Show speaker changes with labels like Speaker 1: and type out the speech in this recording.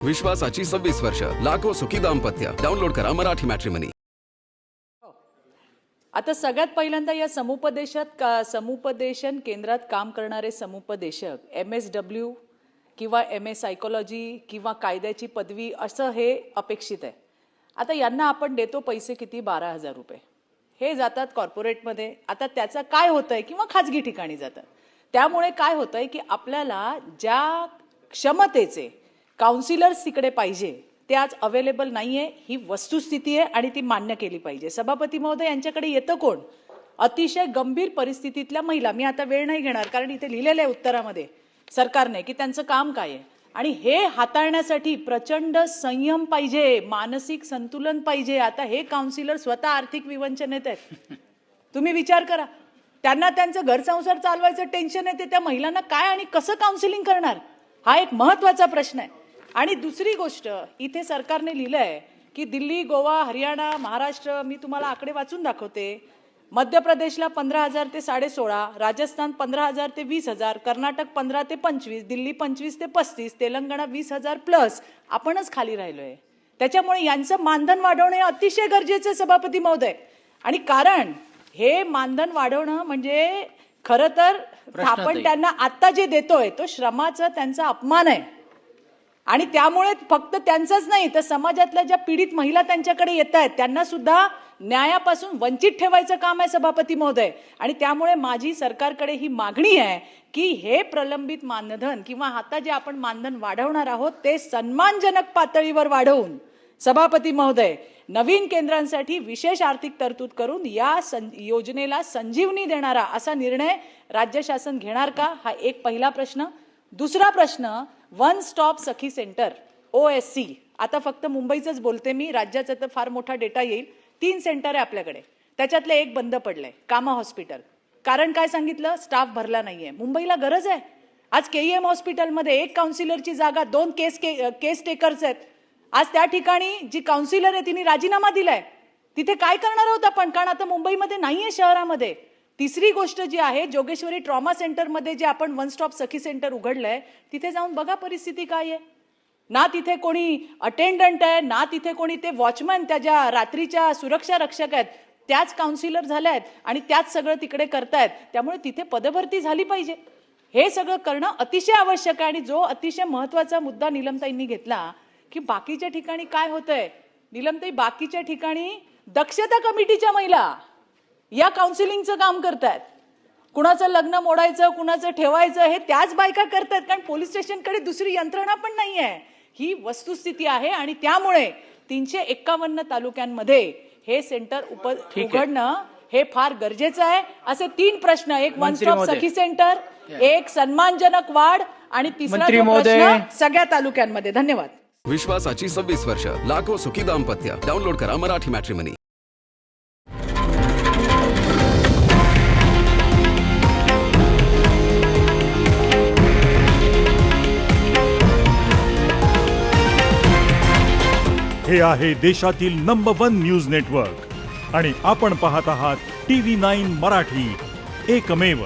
Speaker 1: विश्वासाची 26 वर्ष, लाखो सुखी दाम्पत्य. डाउनलोड करा मराठी मॅट्रिमनी.
Speaker 2: आता सगळ्यात पहिल्यांदा या समुपदेशन केंद्रात काम करणारे समुपदेशक MSW किंवा MA सायकोलॉजी किंवा कायद्याची पदवी असं हे अपेक्षित आहे. आता यांना आपण देतो पैसे किती 12,000 रुपये. हे जातात कॉर्पोरेटमध्ये. आता त्याचं काय होतंय किंवा खाजगी ठिकाणी जातात. त्यामुळे काय होतंय की आपल्याला ज्या क्षमतेचे काउन्सिलर्स तिकडे पाहिजे ते आज अवेलेबल नाहीये. ही वस्तुस्थिती आहे आणि ती मान्य केली पाहिजे. सभापती महोदय यांच्याकडे येतं कोण? अतिशय गंभीर परिस्थितीतल्या महिला. मी आता वेळ नाही घेणार कारण इथे लिहिलेलं आहे उत्तरामध्ये सरकारने की त्यांचं काम काय आहे आणि हे हाताळण्यासाठी प्रचंड संयम पाहिजे, मानसिक संतुलन पाहिजे. आता हे काउन्सिलर स्वतः आर्थिक विवंचनेत आहेत. तुम्ही विचार करा, त्यांना त्यांचं घर संसार चालवायचं टेन्शन येते. त्या महिलांना काय आणि कसं काउन्सिलिंग करणार हा एक महत्वाचा प्रश्न आहे. आणि दुसरी गोष्ट इथे सरकारने लिहिलंय की दिल्ली, गोवा, हरियाणा, महाराष्ट्र, मी तुम्हाला आकडे वाचून दाखवते. मध्य प्रदेशला 15,000 ते 16,500, राजस्थान 15,000 ते 20,000, कर्नाटक 15 ते 25, दिल्ली 25 ते 35, तेलंगणा 20,000 प्लस. आपणच खाली राहिलोय. त्याच्यामुळे यांचं मानधन वाढवणे अतिशय गरजेचं सभापती महोदय. आणि कारण हे मानधन वाढवणं म्हणजे खरं तर आपण त्यांना आता जे देतोय तो श्रमाचा त्यांचा अपमान आहे. आणि त्यामुळे फक्त त्यांचंच नाही तर समाजातल्या ज्या पीडित महिला त्यांच्याकडे येत आहेत त्यांना सुद्धा न्यायापासून वंचित ठेवायचं काम आहे सभापती महोदय. आणि त्यामुळे माझी सरकारकडे ही मागणी आहे की हे प्रलंबित मानधन किंवा आता जे आपण मानधन वाढवणार आहोत ते सन्मानजनक पातळीवर वाढवून सभापती महोदय नवीन केंद्रांसाठी विशेष आर्थिक तरतूद करून या योजनेला संजीवनी देणारा असा निर्णय राज्य शासन घेणार का? हा एक पहिला प्रश्न. दुसरा प्रश्न, वन स्टॉप सखी सेंटर OSC. आता फक्त मुंबईचंच बोलते मी, राज्याचा तर फार मोठा डेटा येईल. 3 सेंटर आहे आपल्याकडे, त्याच्यातले एक बंद पडलंय, कामा हॉस्पिटल. कारण काय सांगितलं? स्टाफ भरला नाहीये. मुंबईला गरज आहे. आज KEM हॉस्पिटलमध्ये एक काउन्सिलरची जागा 2 केस टेकर्स आहेत. आज त्या ठिकाणी जी काउन्सिलर आहे तिने राजीनामा दिलाय. तिथे काय करणार आहोत आपण? कारण आता मुंबईमध्ये नाहीये शहरामध्ये. तिसरी गोष्ट जी आहे, जोगेश्वरी ट्रॉमा सेंटरमध्ये जे आपण वन स्टॉप सखी सेंटर उघडलंय तिथे जाऊन बघा परिस्थिती काय आहे. ना तिथे कोणी अटेंडंट आहे, ना तिथे कोणी ते वॉचमन, त्या ज्या रात्रीच्या सुरक्षा रक्षक आहेत त्याच काउन्सिलर झाल्या आहेत आणि त्याच सगळं तिकडे करतायत. त्यामुळे तिथे पदभरती झाली पाहिजे. हे सगळं करणं अतिशय आवश्यक आहे. आणि जो अतिशय महत्वाचा मुद्दा नीलमताईंनी घेतला की बाकीच्या ठिकाणी काय होतंय, नीलमताई बाकीच्या ठिकाणी दक्षता कमिटीच्या महिला या काउन्सिलिंगचं काम करतायत. कुणाचं लग्न मोडायचं, कुणाचं ठेवायचं हे त्याच बायका करतायत. कारण पोलीस स्टेशनकडे दुसरी यंत्रणा पण नाहीये. ही वस्तुस्थिती आहे आणि त्यामुळे 351 तालुक्यांमध्ये हे सेंटर उघडणं हे फार गरजेचं आहे. असे 3 प्रश्न, एक वन स्टॉप सखी सेंटर, एक सन्मानजनक वाढ आणि तिसरा प्रश्न सगळ्या तालुक्यांमध्ये. धन्यवाद.
Speaker 1: विश्वासाची 26 वर्ष, लाखो सुखी दाम्पत्य. डाउनलोड करा मराठी मॅट्रिमनी.
Speaker 3: हे आहे देशातील नंबर 1 न्यूज नेटवर्क आणि आपण पाहत आहात TV9 मराठी, एकमेव.